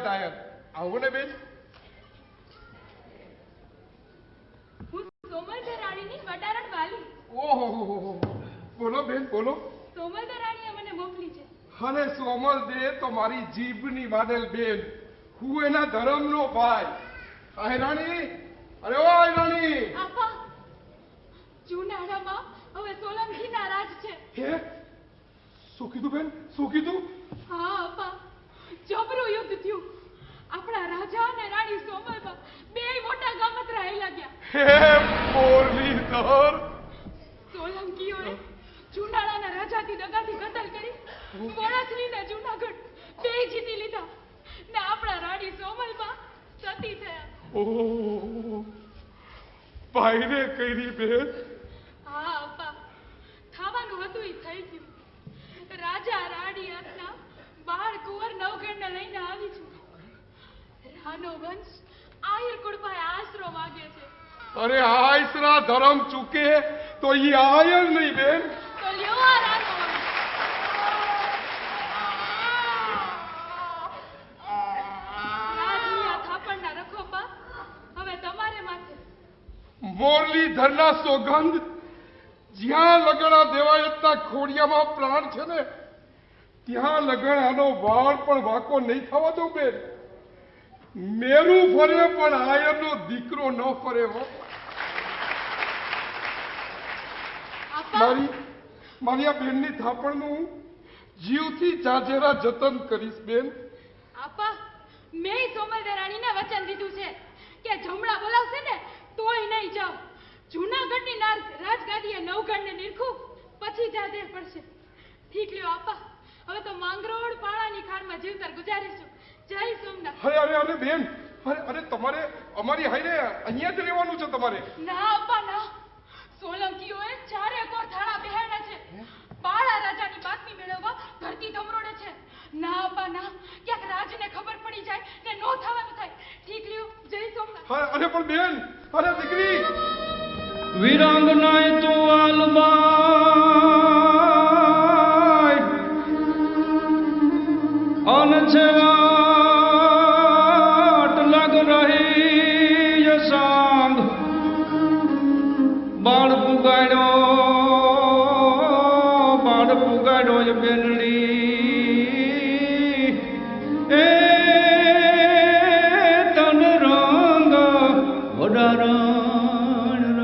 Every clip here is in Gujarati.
ટાયર. આવો ને બેન. હું સોમલદર રાણીની વડારણ વાલી. ઓહો, બોલો બેન બોલો. સોમલદર રાણીએ મને મોકલી છે. અરે સોમલ દે તો મારી જીભની વાડેલ બેન. હું એના ધર્મનો ભાઈ. આયરાણી, અરે ઓ આયરાણી. આપા, જૂનાડામાં હવે સોલંકીના રાજ છે. હે? શું કીધું બેન? શું કીધું? હા આપા, જબરું યુદ્ધ થયું. આપણા રાજા અને રાણી સોમલબા બેય મોટા ગામત્રા હેલા ગયા. હે મુરલીધર. સોલંકીઓએ જૂનાડાના રાજાથી દગાથી કતલ કરી વણસલીને જૂનાગઢ બેય જીતી લીધા ને આપણા રાણી સોમલબા સતી થયા. ઓહ, ભાઈને કરી બેન. હા અપ્પા, થાવાનું હતું ઈ થઈ ગયું. રાજા રાણી હાથના બાળ કુંવર નવગણને લઈને આવી છું. રાનો વંશ આહિર કુળપાએ આશરો માગ્યો છે. અરે આયસરા ધર્મ ચૂકે તો ઈ આયર નહીં બેન. તો લ્યો આ રાનો વંશ. રાજની આ થાપણના રખોપા હવે તમારે માથે. મુરલીધરના સોગંદ, જ્યાં લગણા દેવાયતના ખોડિયામાં પ્રાણ છે ને ત્યાં લગણાનો વાળ પણ વાંકો નહીં થવા દઉં બેન. મેરું ફરે પણ આયરનો દીકરો ન ફરે હો. મારી આ બેનની થાપણનું જીવથી જાજેરા જતન કરીશ બેન. આપા, મેં સોમલદર રાણીને વચન દીધું છે કે જમણા બોલાવશે ને તોય નહીં જાઉં. જૂનાગઢની રાજગાદીએ નવગણને નિરખું પછી જાજેર પડશે. ઠીક લ્યો આપા, હવે તો માંગરોળ પાણાની ખાણમાં જીવતર ગુજારીશું. જય સોમનાથ. અરે બેન, અરે તમારે અમારી હારે અહીંયા જ રહેવાનું છે તમારે? ના આપા ના, સોલંકીઓએ ચારે કોર થાળા બેહાડ્યા છે. બાળા રાજાની બાતમી મેળવવા ધરતી ધમરોડે છે. ના આપા ના, ક્યાંક રાજને ખબર પડી જાય ને નો થવાનું થાય. ઠીક લ્યો, જય સોમનાથ. અરે પણ બેન, અરે દીકરી. વીરાંગનાય તો આલબાઈ અનછવાટ લગ રહી યસાંગ બાળ પુગાડ્યો બેનડી એ તન રંગ વડારણ.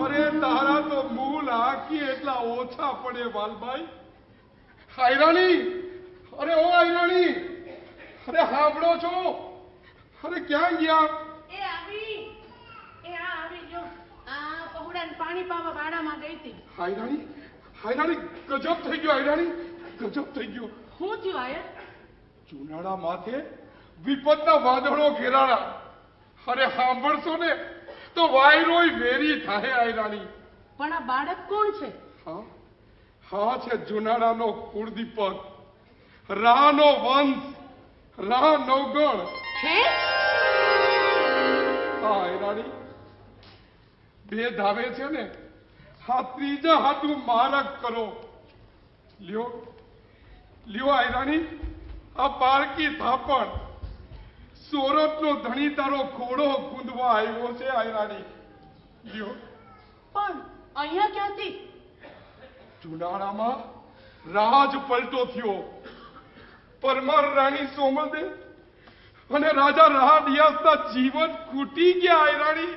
અરે તારા તો મૂળ આખી એટલા ઓછા પડે વાલભાઈ. આયરાણી, અરે ઓ આયરાણી, અરે સાંભળો છો? અરે ક્યાં ગયા? એ આવી જો. આ પહોળાને પાણી પાવા વાડામાં ગઈ હતી. આયરાણી, ગજબ થઈ ગયો. આયરાણી, ગજબ થઈ ગયો. શું થયું આયર? જુનાડા માથે વિપતના વાદળો ઘેરાણા. અરે સાંભળશો ને તો વાયરોય વેરી થાય. આયરાણી, પણ આ બાળક કોણ છે? હા છે જુનાડાનો કુળદીપક, રાનો વંશ, રા નવગણ. હે? આયરાણી, બે ધાવે છે ને, હા ત્રીજા હાથું મારક કરો. લ્યો આયરાણી, આ પારકી થાપણ. સોરઠનો ધણી તારો ઘોડો કૂદવા આવ્યો છે. આયરાણી, લ્યો. પણ અહીંયા ક્યાંથી? જુનાડામાં રાજ પલટો થયો. પરમાર રાણી સોમલદે અને રાજા રાહડિયાસના જીવન ખૂટી ગયા. આયરાણી,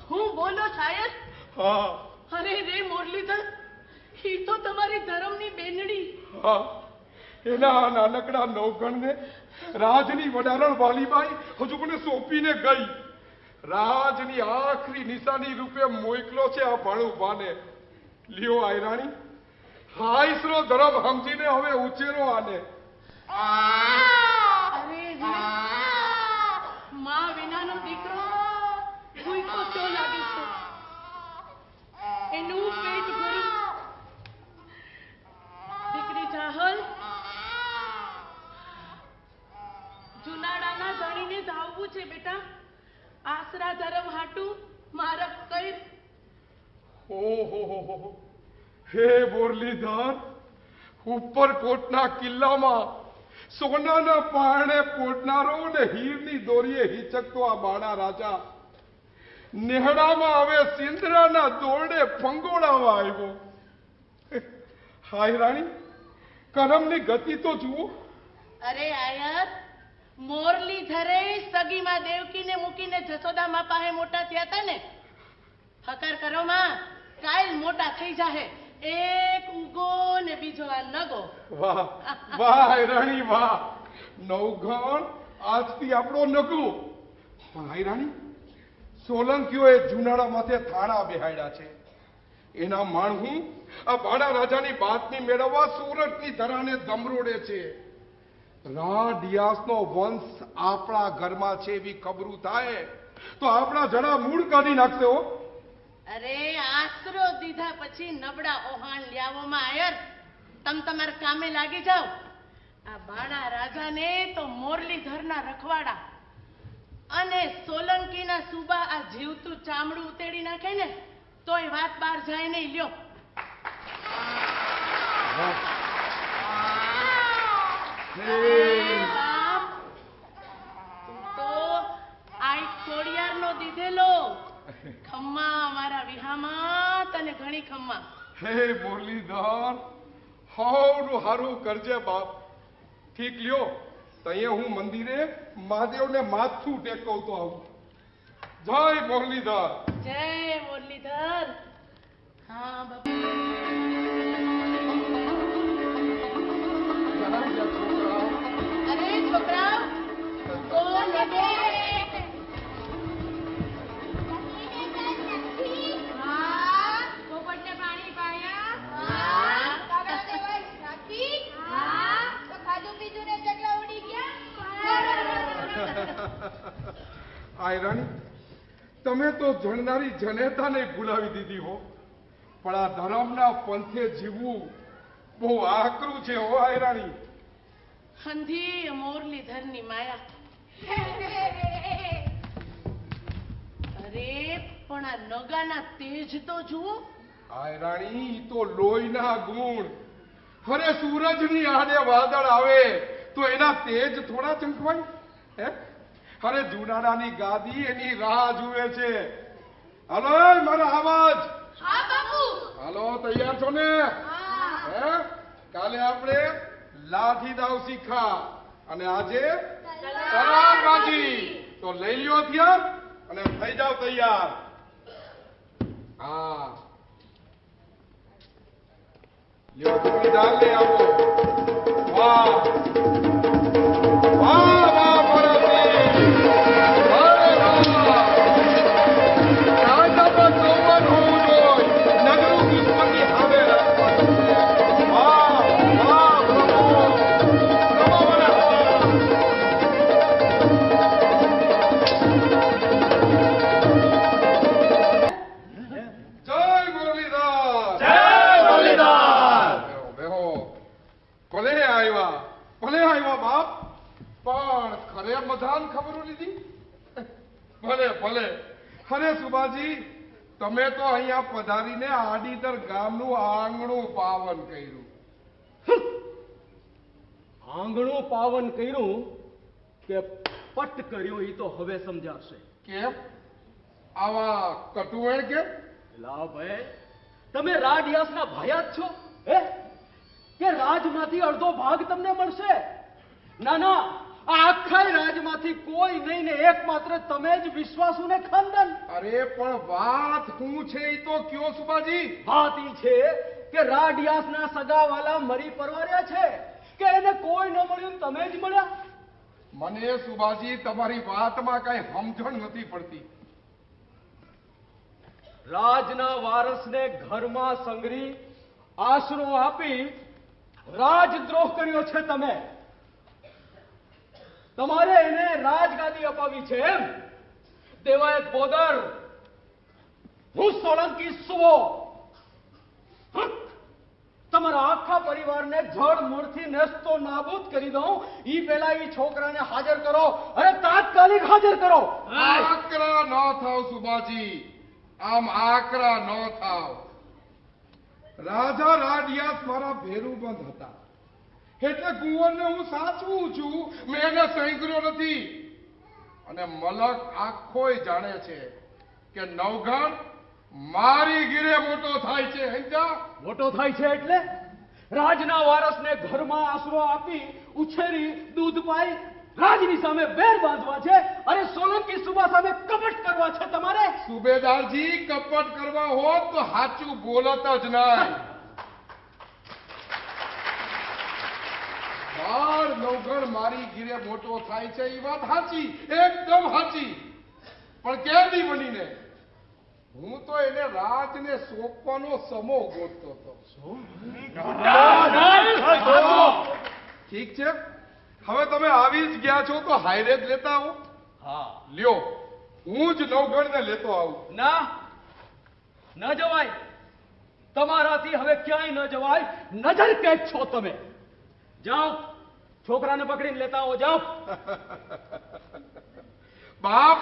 હું બોલો શાયદ? હા. અરે રે મુરલીધર, ઈ તો તમારી ધર્મની બેનડી. હા, એના નાનકડા નવગણને રાજની વડારણ વાલીબાઈ હજુ મને સોંપીને ગઈ. રાજની આખરી નિશાની રૂપે મોકલો છે આ ભાણુભાને. લ્યો આયરાણી, હાઈસરો ધર્મ સમજીને હવે ઉછેરો આને. અરે રે, માં વિનાનો દીકરો ભૂખો તો લાગે છે. એનું પેટ ભરું. દીકરી જાહલ, જુનાડાના ધણીને ધાવવું છે બેટા. આશરા ધર્મ હાટું મારક કર. ઓહો, હે મુરલીધર, ઉપરકોટના કિલ્લામાં સોનાના પારણે પોટનારો ને હીરની દોરીએ હિચકતો આ બાણા રાજા નેહડામાં હવે સિંદરાના દોરડે ફંગોળાવા આવ્યો. હાય રાણી, કરમની ગતિ તો જુઓ. અરે આયર, મોરલીધરે સગીમાં દેવકીને મૂકીને જશોદામાં પાસે મોટા થયા હતા ને. હકાર કરો માં, કાલ મોટા થઈ જાહે. એક ઉગો ને બીજો આ નગો. વાહ વાહ રાણી વાહ. નવઘણ આજથી આપણો નગો. પણ હાય રાણી, સોલંકીઓએ જુનાળા માથે થાળા બેહાડ્યા છે. એના માણહું આ બાણા રાજાની બાતમી મેળવવા સુરતની ધરાને દમરોડે છે. ડિયાસનો વંશ આપણા ઘરમાં છે એવી ખબરું થાય તો આપણા જડા મૂળ કાઢી નાખશે. હો અરે આશરો દીધા પછી નબળા ઓહાણ લ્યાવોમાં આયર. તમારા કામે લાગી જાઓ. આ બાણા રાજાને તો મોરલીધરના રખવાડા અને સોલંકીના સુબા આ જીવતું ચામડું ઉતેડી નાખે ને તોય વાત બહાર જાય નહીં. લ્યો બાપ, તું તો આઈ ખોડિયારનો દીધેલો ખમ્મા મારા વિહામાં તને ઘણી ખમ્મા. હે મુરલીધર, હારું હારું કરજે બાપ. ઠીક લ્યો, તઈએ હું મંદિરે મહાદેવને માથું ટેકવતો આવું. જય મુરલીધર. જય મુરલીધર. હા બાપુ. અરે છોકરાઓ, કોણ લગે? હા, પોપટને પાણી પાયા. હા, કાગડા દેવાય રાખી. હા, તો ખાધું પીધું ને ચકલા ઉડી ગયા. આય રાણી, તમે તો જણનારી જનેતાને ભૂલાવી દીધી હો. પણ આ ધર્મના પંથે જીવવું બહુ આકરું છે. હો આય રાણી. હંધી મોરલીધરની માયા. અરે પણ આ નગાના તેજ તો જુઓ. આય રાણી, ઈ તો લોહીના ગુણ. અરે સૂરજની આડે વાદળ આવે તો એના તેજ થોડા ચમકવાય? હે, અરે જુનાડાની ગાદી એની રાહ જુએ છે. હાલો મારા અવાજ. હા બાપુ. હાલો, તૈયાર છો ને? હા. હે, કાલે આપણે લાઠી દાવ શીખા અને આજે તલવારબાજી. તો લઈ લ્યો હથિયાર અને થઈ જાવ તૈયાર. હા, લ્યો ટુકડી ઢાલ લઈ આવો. વાહ વાહ વાહ ભરતજી. અરે વાહ, રાજામાં ચોમન હોવું જોઈએ. નગરું દુશ્મનની સામે રાખવાનું છે. વાહ વાહ પ્રભુ, પ્રભુ મને જય મુરલીધર. જય મુરલીધર. બેહો. ભલે આવ્યા બાપ. પણ ખરે મધાન ખબરો લીધી? ભલે ભલે. અરે સુબાજી, તમે તો અહીંયા પધારીને આડીદર ગામનું આંગણું પાવન કર્યું. આંગણું પાવન કર્યું કે પટ કર્યું એ તો હવે સમજાશે. કેમ આવા કટુવણ કેમ? લા ભાઈ, તમે રાડિયાસના ભાયા જ છો હે? કે રાજમાંથી અડધો ભાગ તમને મળશે? ના ના, આ આખા રાજમાંથી કોઈ નહીં ને એકમાત્ર તમે જ વિશ્વાસુ ને ખાનદાન. અરે પણ વાત શું છે એ તો કયો સુબાજી. વાત ઈ છે કે રાડિયાસના સગાવાલા મરી પરવાર્યા છે કે એને કોઈ ન મળ્યું ને તમે જ મળ્યા. મને સુબાજી તમારી વાતમાં કઈ સમજણ નથી પડતી. રાજના વારસને ઘરમાં સંગરી આશરો આપી રાજદ્રોહ કર્યો છે તમે. તમારે એને રાજગાદી અપાવી છે એમ? દેવાયત બોદર, હું સોલંકી સુવો. તમારા આખા પરિવારને જળ મૂળથી નેસ્તો નાબૂદ કરી દઉં ઈ પહેલા ઈ છોકરાને હાજર કરો. અરે તાત્કાલિક હાજર કરો. આકરા ન થાવ સુબાજી, આમ આકરા ન થાવ. રાજા રાડિયાસ મારા ભેરુબંધ હતા. એટલે કુંવરને હું સાચવું છું, મેં એને સૈંકર્યો નથી. અને મલક આખોય જાણે છે કે નવઘણ મારી ગીરે મોટો થાય છે. સમજ્યા? મોટો થાય છે એટલે રાજના વારસને ઘરમાં આશરો આપી ઉછેરી દૂધ પાઈ રાજની સામે વેર બાંધવા છે અને સોલંકી સુબા સામે કપટ કરવા છે તમારે. સુબેદારજી, કપટ કરવા હોત તો સાચું બોલત જ નહીં. બાળ નવઘણ મારી ગીરે મોટો થાય છે એ વાત સાચી, એકદમ સાચી. પણ કેદી બનીને હું તો એને રાજને સોંપવાનો સમો ગોતતો હતો. ઠીક છે, હવે તમે આવી જ ગયા છો તો હાઈરે જ લેતા આવો. હા, લ્યો, હું જ નવઘણને લેતો આવું. ના ન જવાય. તમારાથી હવે ક્યાંય ન જવાય. નજર કેદ છો તમે. જાઓ, છોકરાને પકડીને લેતા આવો. જાઓ. બાપ,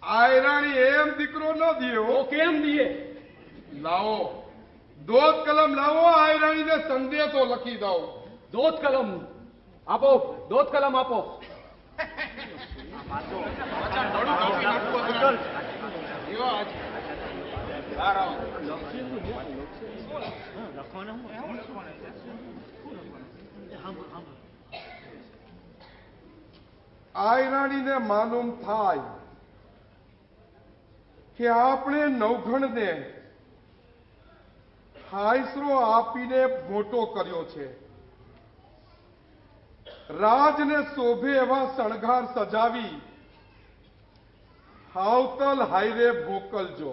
આયરાણી એમ દીકરો ન દિયો. તો કેમ દીએ? લાવો, દોત કલમ લાવો, આયરાણીને સંદેશો લખી દો. દોત કલમ આપો. દોત કલમ આપો. આયરાણીને માલુમ થાય કે આપણે નવઘણને હાયસરો આપીને મોટો કર્યો છે. રાજને શોભે એવા શણગાર સજાવી હાવતલ હાઈરે મોકલજો.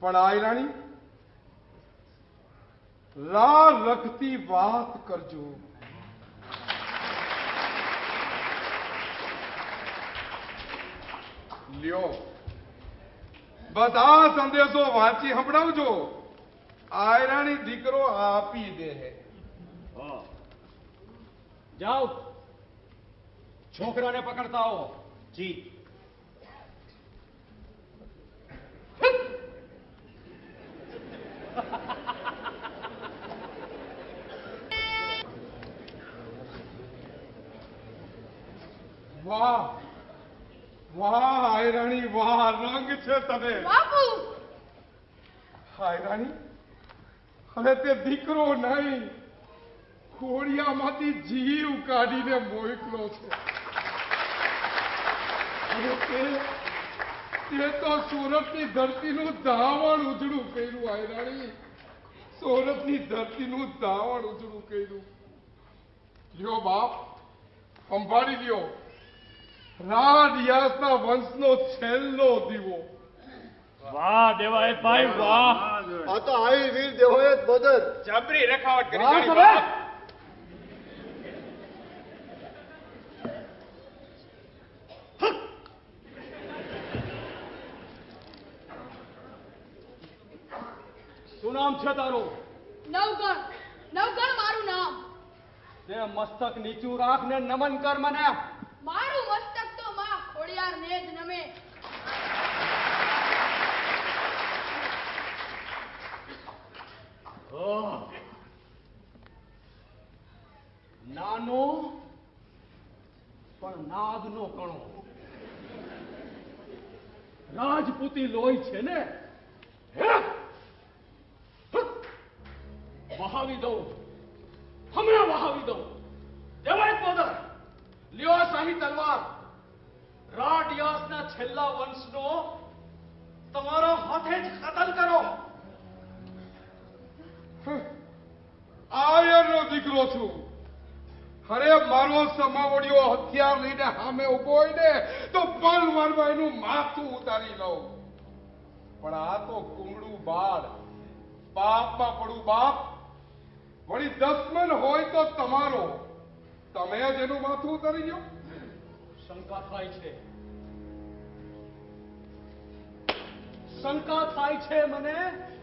પણ આયરાણી, રખતી વાત કરજો. લ્યો, બધા સંદેશો વાંચી સંભળાવજો. આયરાણી દીકરો આપી દે. જાઓ, છોકરાને પકડતા આવો. જી. વાહ વાહ આયરાણી, વાહ, રંગ છે તને. બાપુ, આયરાણી, હવે તે દીકરો નહીં, ખોડિયામાંથી જીવ કાઢીને મોકલો છે. અને તે તો સુરતની ધરતીનું ધાવણ ઉજળું કર્યું. આયરાણી, સુરતની ધરતીનું ધાવણ ઉજળું કર્યું. લ્યો બાપ, સંભાળી લ્યો. રાજયાસના વંશનો છેલ્લો દીવો. વાહ દેવાયતભાઈ, વાહ. આ તો આઈ વીર દેહોયત બદર. જબરી રખાવટ કરી વાહ, જાણી તમે. બાપ. શું નામ છે તારું? નવગણ. નવગણ મારું નામ. તે મસ્તક નીચું રાખ ને નમન કર મને. મારું મસ્તક તો માં ખોડિયાર ને જ નમે. નાનો પણ નાગનો કણો. રાજપૂતી લોહી છે ને? હે? વહાવી દઉં, હમણાં વહાવી દઉં. દેવાય પોદર, લ્યો આ શાહી તલવાર. રાડિયાસના છેલ્લા વંશનો તમારા હાથે જ કતલ કરો. આયરનો દીકરો છું. અરે મારો સમાવડિયો હથિયાર લઈને સામે ઉભો હોય ને તો પલવારમાં એનું માથું ઉતારી લઉં. પણ આ તો કુમળું બાળ, બાપમાં પડું બાપ. વળી દસમન હોય તો તમારો, તમે જ એનું માથું ઉતારી લો. શંકા થાય છે, શંકા થાય છે મને.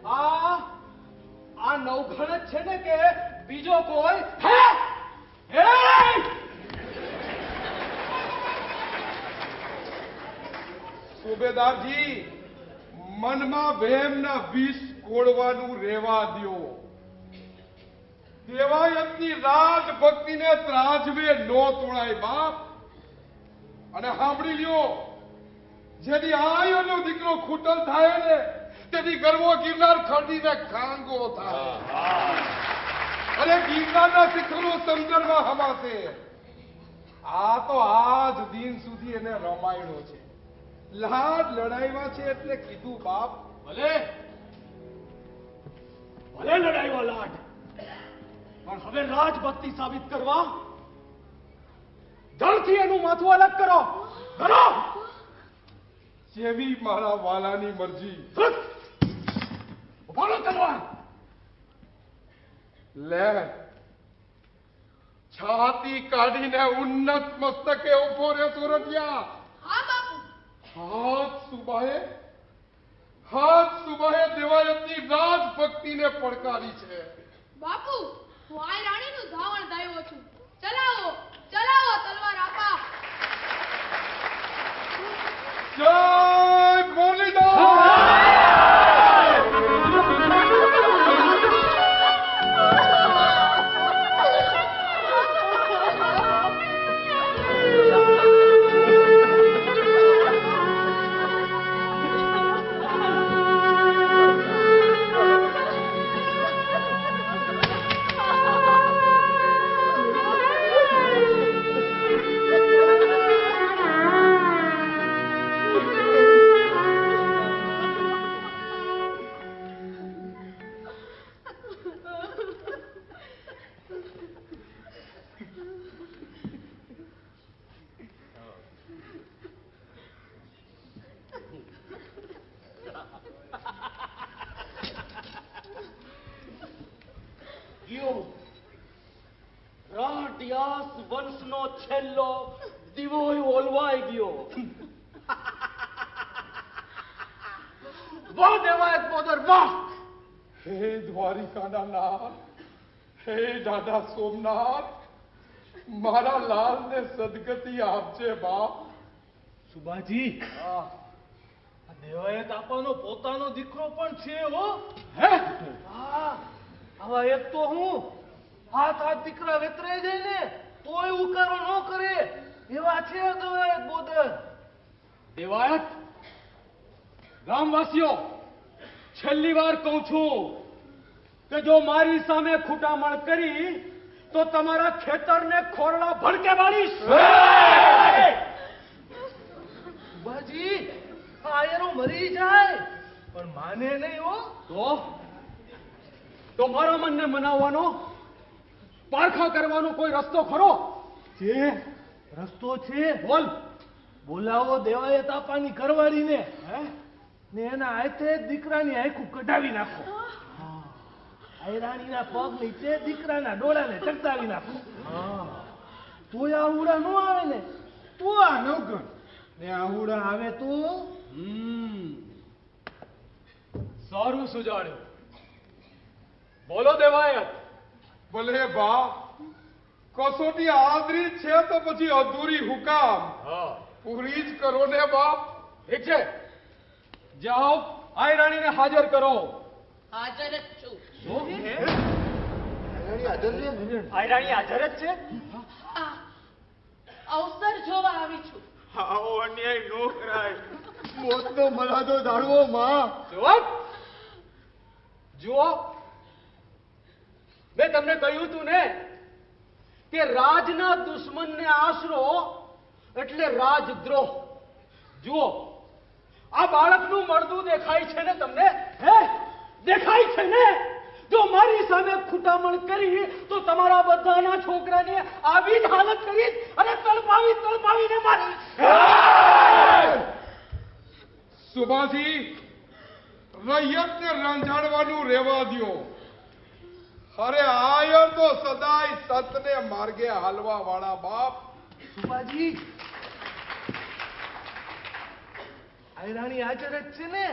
આ નવઘણ જ છે ને કે બીજો કોઈ? હે? હે? સુબેદારજી, મનમાં વહેમના વિષ કોળવાનું રેવા દ્યો. દેવાયતની રાજભક્તિને ત્રાજવે નો તોડાય બાપ. અને સાંભળી લ્યો, જેથી આયોનો દીકરો ખૂટલ થાય ને તેથી ગરવો ગિરનાર ખરડીને ખાંગો થાય. અને ગિરનારના શિખરો સમજણમાં હમાશે. આ તો આજ દિન સુધી એને રમાયણો છે. લાડ લડાઈવા છે એટલે કીધું બાપ. ભલે ભલે લડાઈવા લાડ, પણ હવે રાજભક્તિ સાબિત કરવા જળથી એનું માથું અલગ કરો. કરો. જેવી મારા વાલાની મરજી. બોલો તલવાર. લે, છાતી કાઢીને ઉન્નત મસ્તકે ઉભો રે સોરઠિયા. હા બાપુ. હાથ સુબાહે દેવાયતની રાજભક્તિને પડકારી છે. બાપુ, હું આ રાણીનું ધાવણ દાયો છું. ચલાવો, ચલાવો તલવાર આપા. જય રાઢિયાસ વંશનો છેલ્લો દીવોય ઓલવાઈ ગયો. વાહ દેવાયત બોદર વાહ. હે દ્વારિકાના નાથ, હે દાદા સોમનાથ, મારા લાલને સદગતિ આપજે બાપ. સુબાજી, આ દેવાયત આપવાનો પોતાનો દીકરો પણ છે હો. હે હા, આવા એક તો હું હાથ દીકરા વેતરાઈ જાય ને તોય ઉકારો ન કરે એવા છે દેવાયત બોદર. દેવાયત, ગામવાસીઓ, છેલ્લી વાર કહું છું કે જો મારી સામે ખૂટામણ કરી તો તમારા ખેતરને ખોરડા ભડકે મારીશ. બાજી, આયરો મરી જાય પણ માને નહીં હો. તો મારા મનને મનાવવાનો, પારખા કરવાનો કોઈ રસ્તો ખરો? છે રસ્તો છે. બોલ. બોલાવો દેવાયત આપાની ઘરવાળીને, ને એના હાથે દીકરાની આંખું કઢાવી નાખો. આયરાણીના પગ નીચે દીકરાના ડોળાને ચકતાવી નાખો. તોય આહુડા ન આવે ને તો આ નવગણ ને આહુડા આવે તો સારું સુજાડ્યું. બોલો દેવાયત. ભલે બાપ, કસોટી આદરી છે તો પછી અધૂરી હુકામ પૂરી જ કરો ને બાપ. ઠીક છે, જાઓ આયરાણીને હાજર કરો. હાજર જ છું. આયરાણી હાજર જ છે. આ અવસર જોવા આવી છું. આવો અન્યાય નો કરાય. મોતનો મલાદો દાડવો માં. જવાબ જુઓ, મેં તમને કહ્યું હતું ને કે રાજના દુશ્મનને આશરો એટલે રાજદ્રોહ. જુઓ, આ બાળકનું મળદું દેખાય છે ને તમને? હે, દેખાય છે ને? જો મારી સામે ખૂટામણ કરી તો તમારા બધાના છોકરાને આવી જ હાલત કરીશ અને તડપાવીને મારીશ. સુભાજી, રૈયતને રંજાડવાનું રહેવા દ્યો. અરે આયર તો સદાય સતને માર્ગે હાલવા વાળા બાપ. સુબાજી, આયરાણી હાજર જ છે ને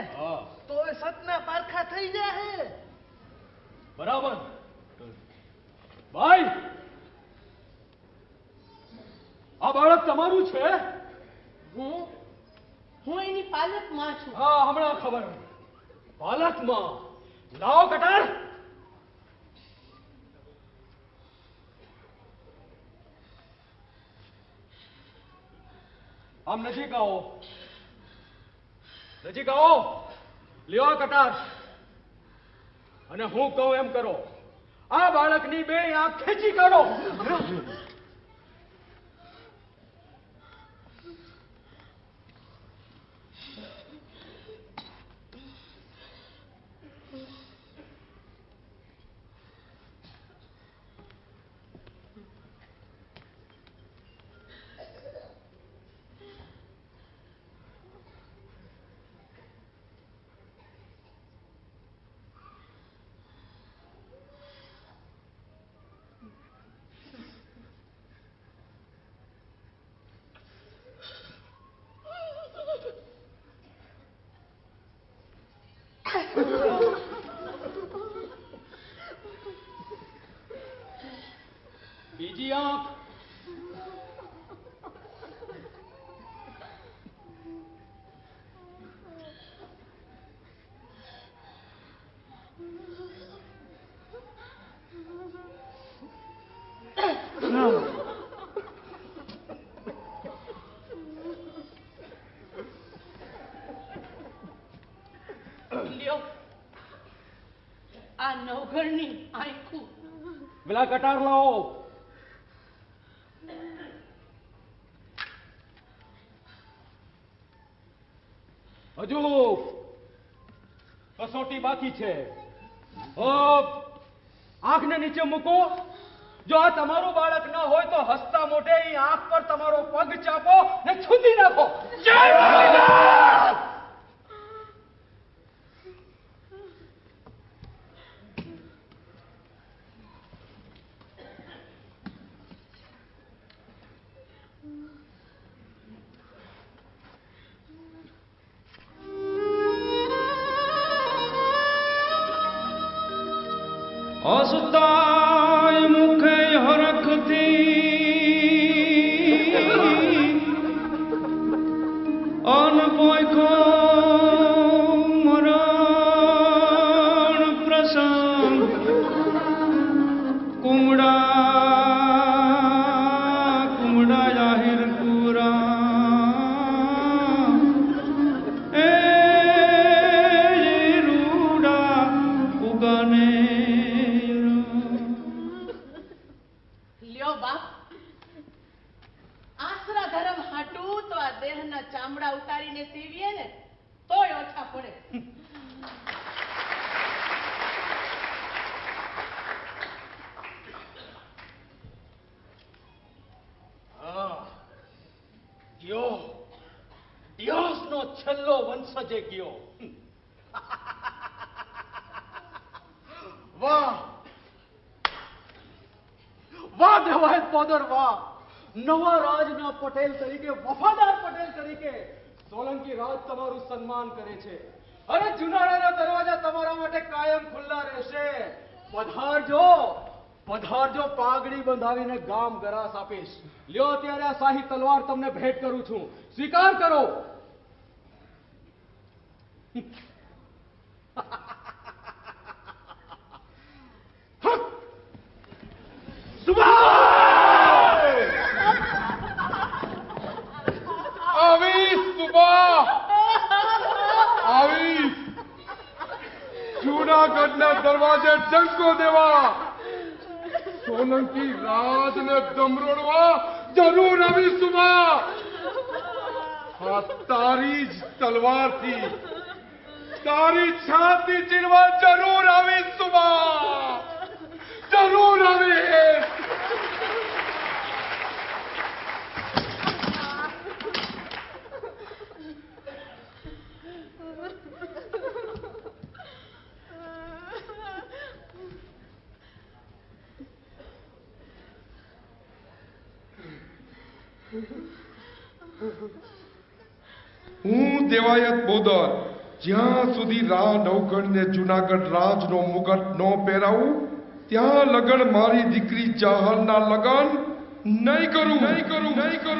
તો એ સતના પારખા થઈ જાય. બરાબર ભાઈ, આ બાળક તમારું છે? હું એની પાલકમાં છું. હા, હમણાં ખબર. પાલકમાં લાવો કટાર. આમ નજીક આવો, નજીક આવો. લ્યો આ કટાર અને હું કહું એમ કરો. આ બાળકની બે આંખ ખેંચી કાઢો. બીજી આંખ. લ્યો આ નવઘણની આંખું. પેલા કટાર લાવો. હજુ કસોટી બાકી છે. આંખને નીચે મૂકો. જો આ તમારું બાળક ન હોય તો હસતા મોઢે એ આંખ પર તમારો પગ ચાપો ને છૂટી નાખો. જય ભોલેનાથ! અસતાય મુખે હરખથી અનપોયખો મરણ પ્રસંગ કુમડા જાહેર પૂરા એ રૂડા ઉગાને. લ્યો બાપ આશરા ધર્મ હાટું તો આ દેહના ચામડા ઉતારીને સીવીએ ને તોય ઓછા પડે. ગયો દિયોસનો છેલ્લો વંશજે ગયો. વાહ વાહ દેવાયત પોદર વાહ. નવા રાજના પટેલ તરીકે, વફાદાર પટેલ તરીકે સોલંકી રાજ તમારું સન્માન કરે છે. અને જુનાડાના દરવાજા તમારા માટે કાયમ ખુલ્લા રહેશે. પધારજો પધારજો. પાઘડી બંધાવીને ગામ ગરાસ આપીશ. લ્યો અત્યારે આ શાહી તલવાર તમને ભેટ કરું છું. સ્વીકાર કરો. આવી સુબા આવી જૂનાગઢના દરવાજે ડંકો દેવા, સોલંકી રાજને દમરોડવા જરૂર આવી સુબા. આ તારી જ તલવારથી તારી છાતી ચીરવા જરૂર આવી સુબા, જરૂર આવી. હું દેવાયત બોદર જ્યાં સુધી રા નવગણને જુનાગઢ રાજનો મુગટ ન પહેરાવું ત્યાં લગન મારી દીકરી ચાહલના લગન નહીં કરું.